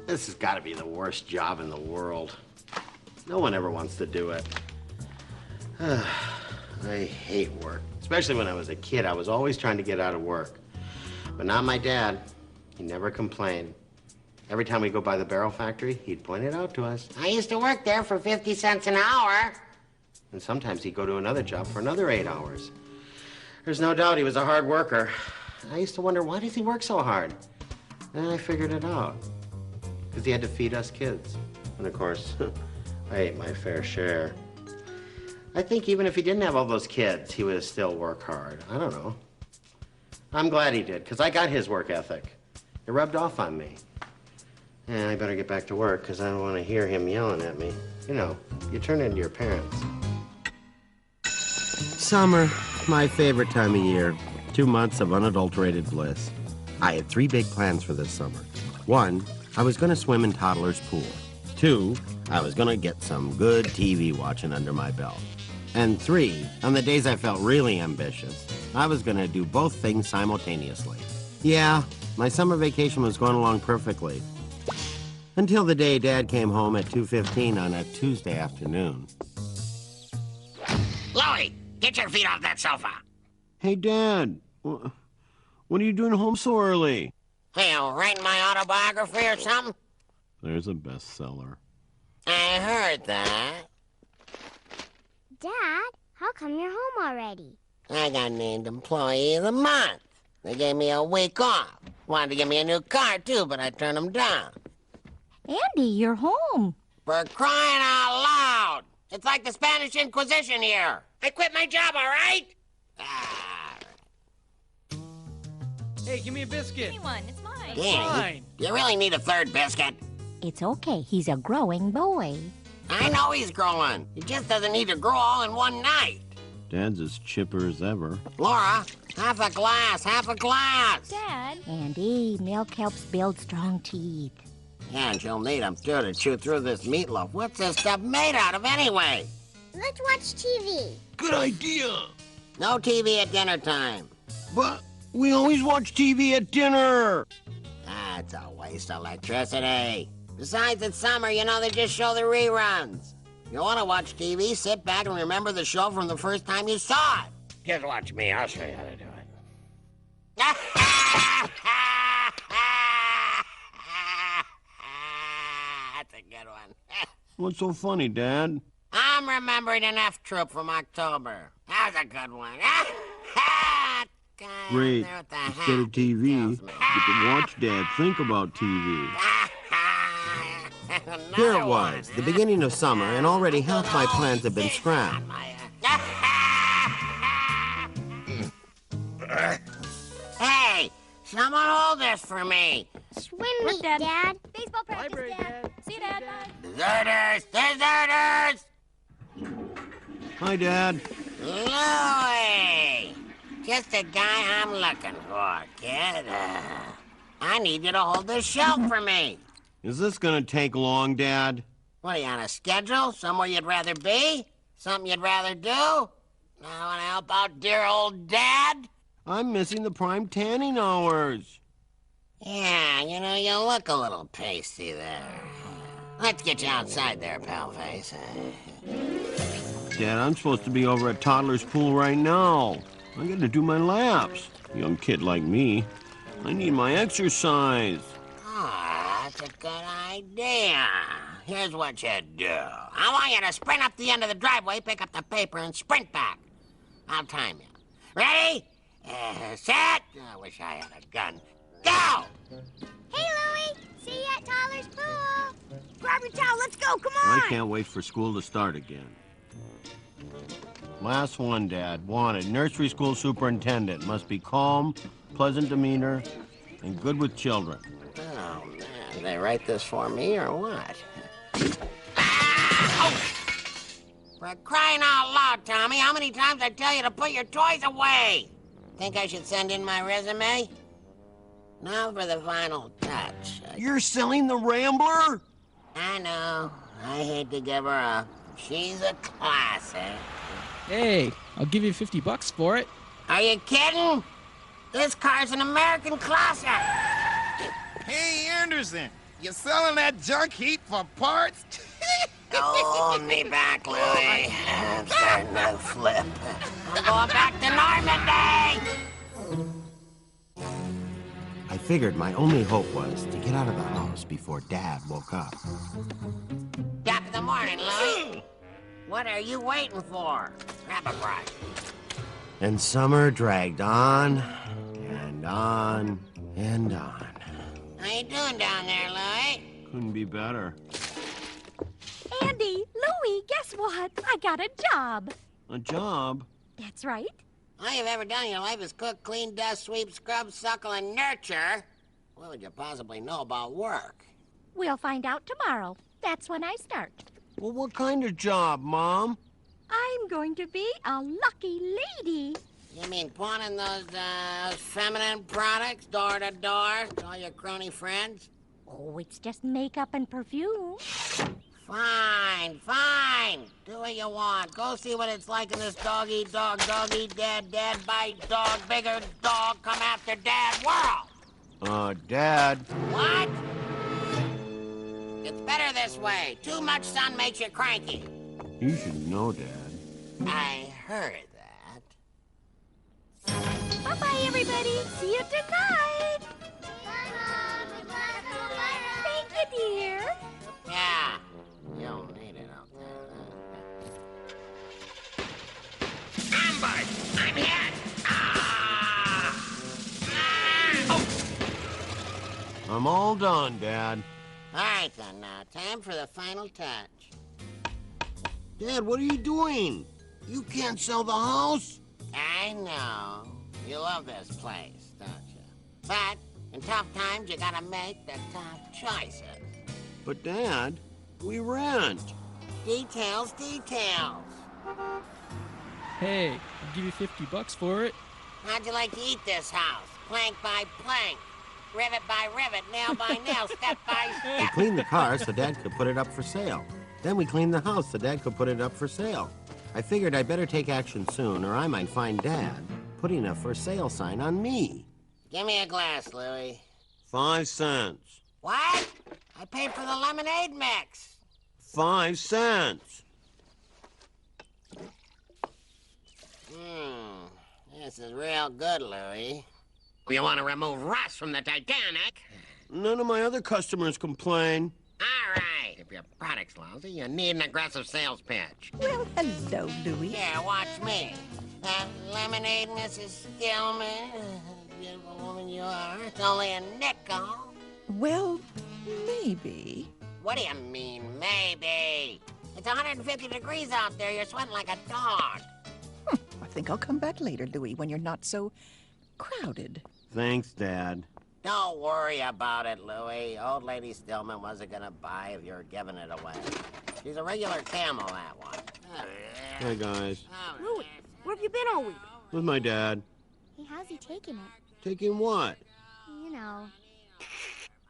This has got to be the worst job in the world. No one ever wants to do it. I hate work. Especially when I was a kid. I was always trying to get out of work. But not my dad. He never complained. Every time we go by the barrel factory, he'd point it out to us. I used to work there for 50 cents an hour. And sometimes he'd go to another job for another 8 hours. There's no doubt he was a hard worker. I used to wonder, why does he work so hard? And I figured it out. Because he had to feed us kids. And of course, I ate my fair share. I think even if he didn't have all those kids, he would still work hard. I don't know. I'm glad he did, because I got his work ethic. It rubbed off on me. And I better get back to work, because I don't want to hear him yelling at me. You know, you turn into your parents. Summer, my favorite time of year. 2 months of unadulterated bliss. I had 3 big plans for this summer. 1, I was going to swim in Toddler's pool. 2, I was going to get some good TV watching under my belt. And 3, on the days I felt really ambitious, I was going to do both things simultaneously. Yeah, my summer vacation was going along perfectly. Until the day Dad came home at 2:15 on a Tuesday afternoon. Louie, get your feet off that sofa. Hey, Dad, what are you doing home so early? Hey, you writing my autobiography or something? There's a bestseller. I heard that. Dad, how come you're home already? I got named Employee of the Month. They gave me a week off. Wanted to give me a new car, too, but I turned them down. Andy, you're home. For crying out loud! It's like the Spanish Inquisition here. I quit my job, all right? Hey, give me a biscuit. Give me one, it's mine. Danny, Fine. you really need a third biscuit? It's okay, he's a growing boy. I know he's growing. He just doesn't need to grow all in one night. Dad's as chipper as ever. Laura, half a glass, half a glass. Dad. Andy, milk helps build strong teeth. Yeah, and you'll need them, too, to chew through this meatloaf. What's this stuff made out of, anyway? Let's watch TV. Good idea. No TV at dinner time. But we always watch TV at dinner. That's a waste of electricity. Besides, it's summer, you know, they just show the reruns. You want to watch TV, sit back and remember the show from the first time you saw it. Just watch me, I'll show you how to do it. That's a good one. What's so funny, Dad? I'm remembering an F troop from October. That was a good one. Great. Instead of TV, you can watch Dad think about TV. Here it was, the beginning of summer, and already half my plans have been scrapped. Hey, someone hold this for me. Swim meet, Dad. Baseball practice, Library, Dad. See you, Dad. Bye. Deserters! Deserters! Hi, Dad. Louie! Just the guy I'm looking for, kid. I need you to hold this shelf for me. Is this gonna take long, Dad? What, are you on a schedule? Somewhere you'd rather be? Something you'd rather do? Now want to help out dear old Dad? I'm missing the prime tanning hours. Yeah, you know, you look a little pasty there. Let's get you outside there, pal face. Dad, I'm supposed to be over at Toddler's pool right now. I gotta do my laps. Young kid like me, I need my exercise. Ah, that's a good idea. Here's what you do. I want you to sprint up the end of the driveway, pick up the paper, and sprint back. I'll time you. Ready? Set. I wish I had a gun. Go! Hey, Louie. See you at Tyler's pool. Grab your towel. Let's go. Come on. I can't wait for school to start again. Last one, Dad. Wanted. Nursery school superintendent. Must be calm, pleasant demeanor, and good with children. Oh, man. Did they write this for me or what? Ah! Oh! For crying out loud, Tommy, how many times I tell you to put your toys away? Think I should send in my resume? Now for the final touch. You're selling the Rambler? I know. I hate to give her up. She's a classic. Hey, I'll give you $50 for it. Are you kidding? This car's an American classic. Hey, Anderson, you selling that junk heap for parts? Hold me back, Louie. I'm starting to flip. I'm going back to Normandy. I figured my only hope was to get out of the house before Dad woke up. Top of the morning, Louie. What are you waiting for? Grab a brush. And summer dragged on and on and on. How you doing down there, Louie? Couldn't be better. Andy, Louie, guess what? I got a job. A job? That's right. All you've ever done in your life is cook, clean, dust, sweep, scrub, suckle, and nurture. What would you possibly know about work? We'll find out tomorrow. That's when I start. Well, what kind of job, Mom? I'm going to be a lucky lady. You mean pawning those feminine products door to door to all your crony friends? Oh, it's just makeup and perfume. Fine, fine. Do what you want. Go see what it's like in this dog-eat-dog, dog-eat-dad, dad-bite-dog, bigger dog, come after dad world. Dad. What? It's better this way. Too much sun makes you cranky. You should know, Dad. I heard that. Bye-bye, everybody. See you tonight. Thank you, dear. Yeah. You don't need it out there. Ambush! I'm hit! Ah! Ah! Oh! I'm all done, Dad. All right, then. Now, time for the final touch. Dad, what are you doing? You can't sell the house. I know. You love this place, don't you? But in tough times, you gotta make the tough choices. But, Dad, we rent. Details, details. Hey, I'll give you $50 for it. How'd you like to eat this house? Plank by plank, rivet by rivet, nail by nail, step by We step. cleaned the car so Dad could put it up for sale. Then we cleaned the house so Dad could put it up for sale. I figured I'd better take action soon, or I might find Dad putting a for sale sign on me. Give me a glass, Louie. 5 cents. What? I paid for the lemonade mix. 5 cents. This is real good, Louie. You want to remove rust from the Titanic? None of my other customers complain. All right. If your product's lousy, you need an aggressive sales pitch. Well, hello, Louie. Here, watch me. Lemonade, Mrs. Stillman. Beautiful woman you are. It's only a nickel. Well, maybe. What do you mean, maybe? It's 150 degrees out there. You're sweating like a dog. I think I'll come back later, Louie, when you're not so crowded. Thanks, Dad. Don't worry about it, Louie. Old lady Stillman wasn't gonna buy if you were giving it away. She's a regular camel, that one. Hey, guys. Louie, where have you been all week? With my dad. Hey, how's he taking it? Taking what? You know,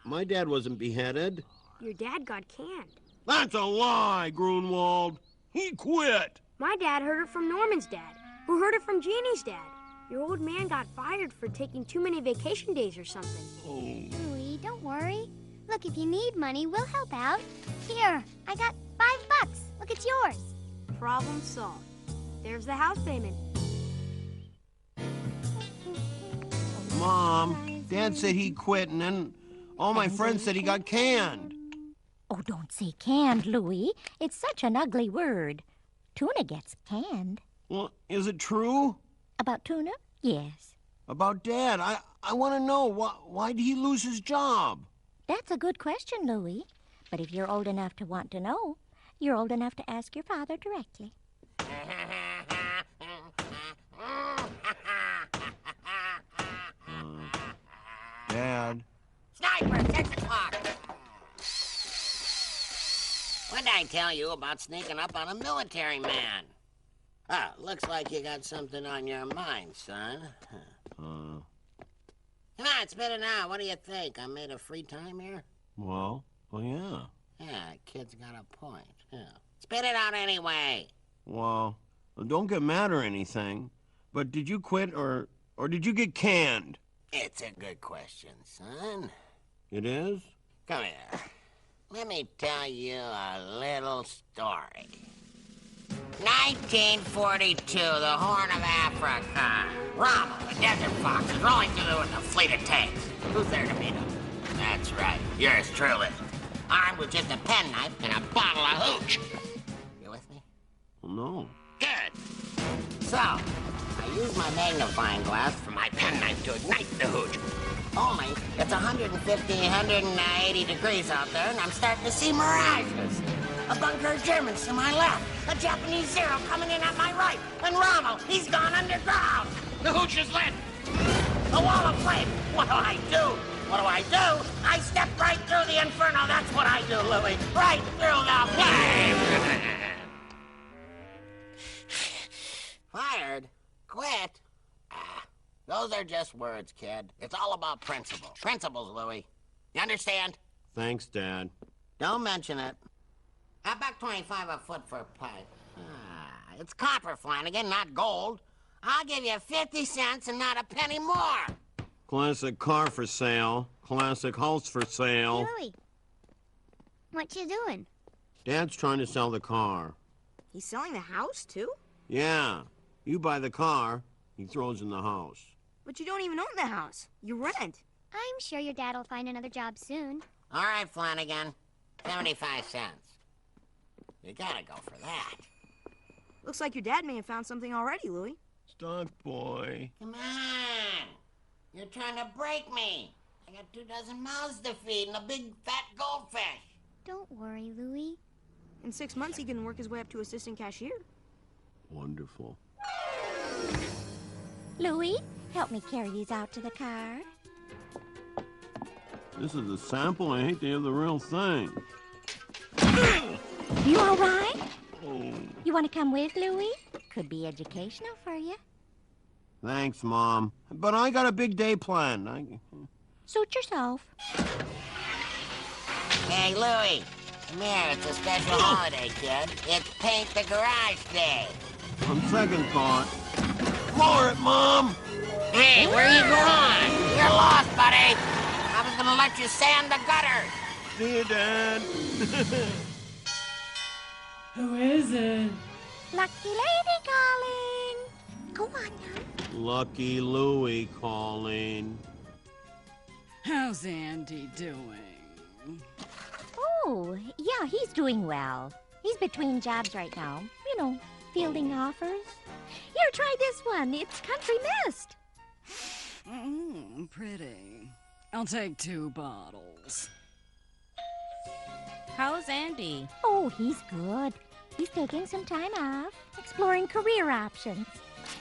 My dad wasn't beheaded. your dad got canned. That's a lie, Grunwald. He quit. My dad heard it from Norman's dad, who heard it from Jeannie's dad. Your old man got fired for taking too many vacation days or something. Louie, don't worry. Look, if you need money, we'll help out. Here, I got $5. Look, it's yours. Problem solved. There's the house payment. Mom, Dad said he quit, and then all my friends said he got canned. Oh, don't say canned, Louie. It's such an ugly word. Tuna gets canned. Well, is it true? About tuna? Yes. About Dad, I want to know, why did he lose his job? That's a good question, Louie. But if you're old enough to want to know, you're old enough to ask your father directly. Dad. Sniper, 6 o'clock. What did I tell you about sneaking up on a military man? Ah, looks like you got something on your mind, son. Come on, spit it out. What do you think? I made a free time here? Well, yeah. Yeah, kid's got a point. Yeah. Spit it out anyway. Well, don't get mad or anything, but did you quit or Or did you get canned? It's a good question, son. It is? Come here. Let me tell you a little story. 1942, the Horn of Africa. Rommel, the desert fox, is rolling through with a fleet of tanks. Who's there to meet him? That's right, yours truly. Armed with just a penknife and a bottle of hooch. You with me? Well, no. Good. So, I use my magnifying glass for my penknife to ignite the hooch. Only, it's 150, 180 degrees out there, and I'm starting to see mirages. A bunker of Germans to my left, a Japanese Zero coming in at my right, and Rommel, he's gone underground. The hooch is lit. A wall of flame. What do I do? What do I do? I step right through the inferno. That's what I do, Louie. Right through the flame. Fired? Quit? Those are just words, kid. It's all about principle. Principles, Louie. You understand? Thanks, Dad. Don't mention it. $1.25 a foot for a pipe. It's copper, Flanagan, not gold. I'll give you 50 cents and not a penny more. Classic car for sale. Classic house for sale. Louie, what you doing? Dad's trying to sell the car. He's selling the house, too? Yeah. You buy the car, he throws in the house. But you don't even own the house. You rent. I'm sure your dad will find another job soon. All right, Flanagan. 75 cents. You gotta go for that. Looks like your dad may have found something already, Louie. Stock boy. Come on. You're trying to break me. I got 24 mouths to feed and a big fat goldfish. Don't worry, Louie. In 6 months, he can work his way up to assistant cashier. Wonderful. Louie, help me carry these out to the car. This is a sample. I hate to have the real thing. You all right? Oh. You want to come with, Louie? Could be educational for you. Thanks, Mom. But I got a big day planned. Suit yourself. Hey, Louie. Come here. It's a special holiday, kid. It's Paint the Garage Day. On second thought. Lower it, Mom! Hey, where are you going? You're lost, buddy. I was gonna let you sand the gutter. See you, Dad. Who is it? Lucky lady calling. Go on now. Lucky Louie calling. How's Andy doing? Oh, yeah, he's doing well. He's between jobs right now. You know, fielding offers. Here, try this one. It's Country Mist. Pretty. I'll take 2 bottles. How's Andy? Oh, he's good. He's taking some time off, exploring career options.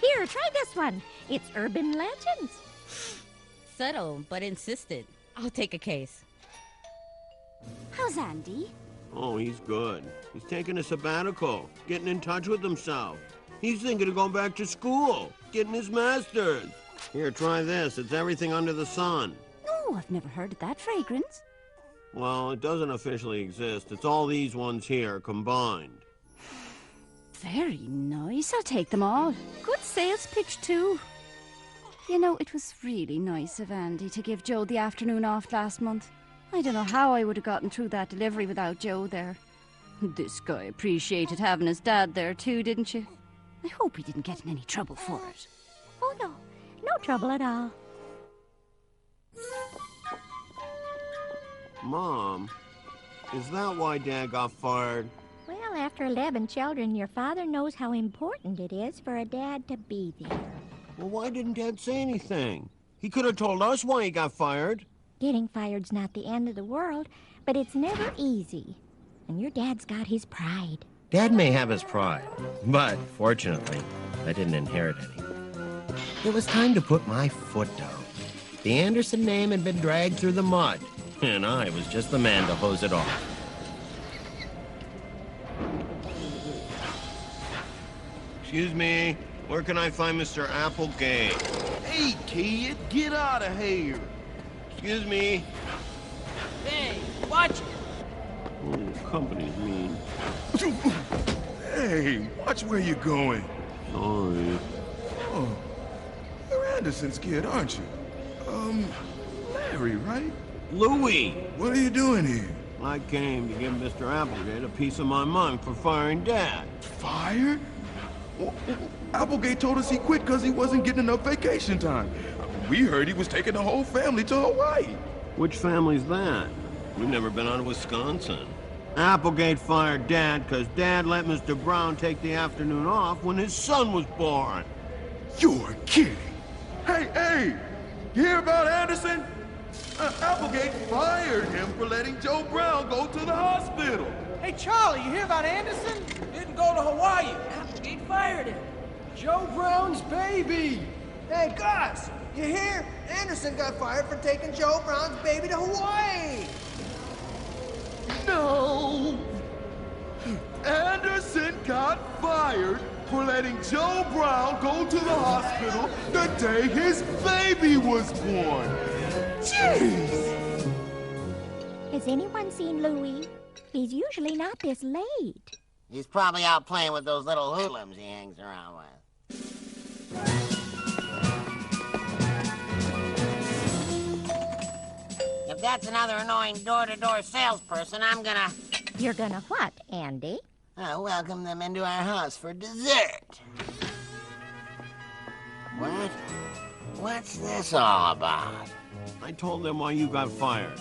Here, try this one. It's Urban Legends. Subtle, but insistent. I'll take a case. How's Andy? Oh, he's good. He's taking a sabbatical, getting in touch with himself. He's thinking of going back to school, getting his master's. Here, try this. It's everything under the sun. Oh, I've never heard of that fragrance. Well, it doesn't officially exist. It's all these ones here combined. Very nice. I'll take them all. Good sales pitch, too. You know, it was really nice of Andy to give Joe the afternoon off last month. I don't know how I would have gotten through that delivery without Joe there. This guy appreciated having his dad there, too, didn't you? I hope he didn't get in any trouble for it. Oh, no. No trouble at all. Mom, is that why Dad got fired? Well, after 11 children, your father knows how important it is for a dad to be there. Well, why didn't Dad say anything? He could have told us why he got fired. Getting fired's not the end of the world, but it's never easy. And your dad's got his pride. Dad may have his pride, but fortunately, I didn't inherit any. It was time to put my foot down. The Anderson name had been dragged through the mud, and I was just the man to hose it off. Excuse me, where can I find Mr. Applegate? Hey, kid, get out of here. Excuse me. Hey, watch it. Oh, company's mean. Hey, watch where you're going. Sorry. Oh, where Anderson's kid, aren't you? Larry, right? Louie! What are you doing here? I came to give Mr. Applegate a piece of my mind for firing Dad. Fired? Well, Applegate told us he quit because he wasn't getting enough vacation time. We heard he was taking the whole family to Hawaii. Which family's that? We've never been out of Wisconsin. Applegate fired Dad because Dad let Mr. Brown take the afternoon off when his son was born. You're kidding. Hey! You hear about Anderson? Applegate fired him for letting Joe Brown go to the hospital. Hey, Charlie, you hear about Anderson? Didn't go to Hawaii. Applegate fired him. Joe Brown's baby. Hey, Gus, you hear? Anderson got fired for taking Joe Brown's baby to Hawaii. No! Anderson got fired for letting Joe Brown go to the hospital the day his baby was born. Jeez! Has anyone seen Louie? He's usually not this late. He's probably out playing with those little hoodlums he hangs around with. If that's another annoying door-to-door salesperson, I'm gonna... You're gonna what, Andy? I'll welcome them into our house for dessert. What? What's this all about? I told them why you got fired.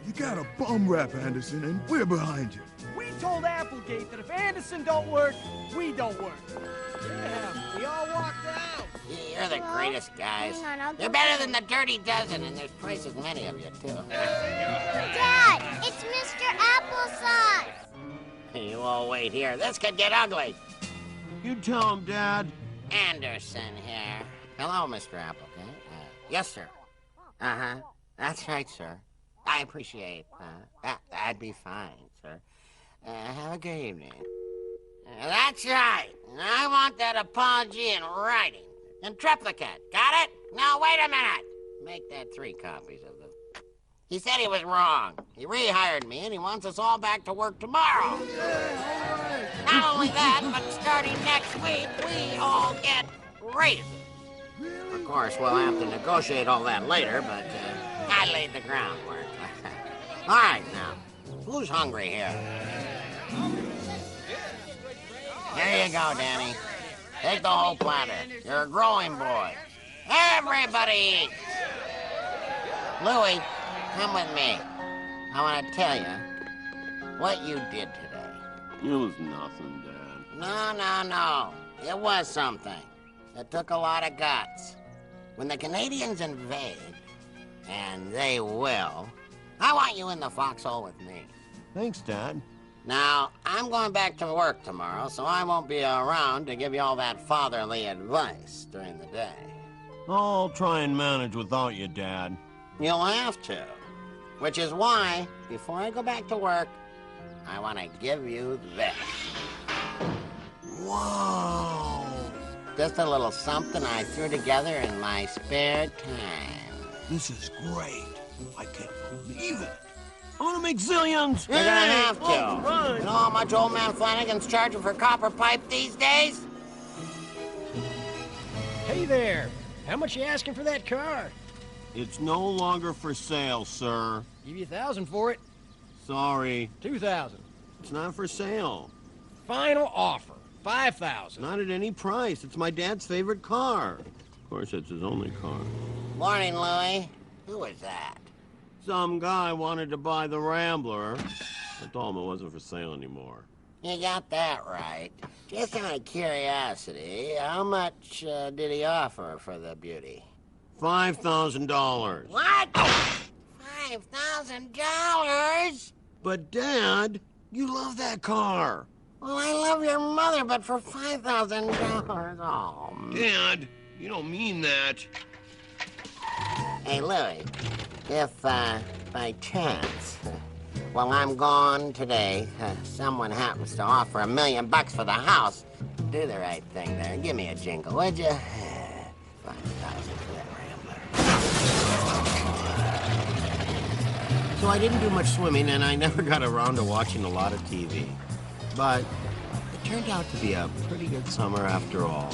You got a bum rap, Anderson, and we're behind you. We told Applegate that if Anderson don't work, we don't work. Yeah, we all walked out. You're the greatest guys. Hang on, You're better than the Dirty Dozen, and there's twice as many of you, too. Dad, it's Mr. Applesauce. You all wait here. This could get ugly. You tell him, Dad. Anderson here. Hello, Mr. Applegate. Yes, sir. Uh-huh. That's right, sir. I appreciate that'd be fine, sir. Have a good evening. That's right. I want that apology in writing. In triplicate. Got it? Now, wait a minute. Make that 3 copies of them. He said he was wrong. He rehired me, and he wants us all back to work tomorrow. Not only that, but starting next week, we all get raises. Of course, we'll have to negotiate all that later, but I laid the groundwork. All right, now, who's hungry here? Here you go, Danny. Take the whole platter. You're a growing boy. Everybody eat. Louie, come with me. I want to tell you what you did today. It was nothing, Dad. No. It was something. It took a lot of guts. When the Canadians invade, and they will, I want you in the foxhole with me. Thanks, Dad. Now, I'm going back to work tomorrow, so I won't be around to give you all that fatherly advice during the day. I'll try and manage without you, Dad. You'll have to. Which is why, before I go back to work, I want to give you this. Whoa! Just a little something I threw together in my spare time. This is great. I can't believe it. I want to make zillions. You're gonna have to. All right. You know how much old man Flanagan's charging for copper pipe these days? Hey there. How much you asking for that car? It's no longer for sale, sir. Give you $1,000 for it. Sorry. $2,000. It's not for sale. Final offer. $5,000. Not at any price. It's my dad's favorite car. Of course, it's his only car. Morning, Louie. Who is that? Some guy wanted to buy the Rambler. I told him it wasn't for sale anymore. You got that right. Just out of curiosity, how much did he offer for the beauty? $5,000. What? $5,000? But, Dad, you love that car. Well, I love your mother, but for $5,000, oh. Dad, you don't mean that. Hey, Louie, if, by chance, while I'm gone today, someone happens to offer $1 million for the house, do the right thing there and give me a jingle, would you? $5,000 for that Rambler. So I didn't do much swimming, and I never got around to watching a lot of TV. But it turned out to be a pretty good summer after all.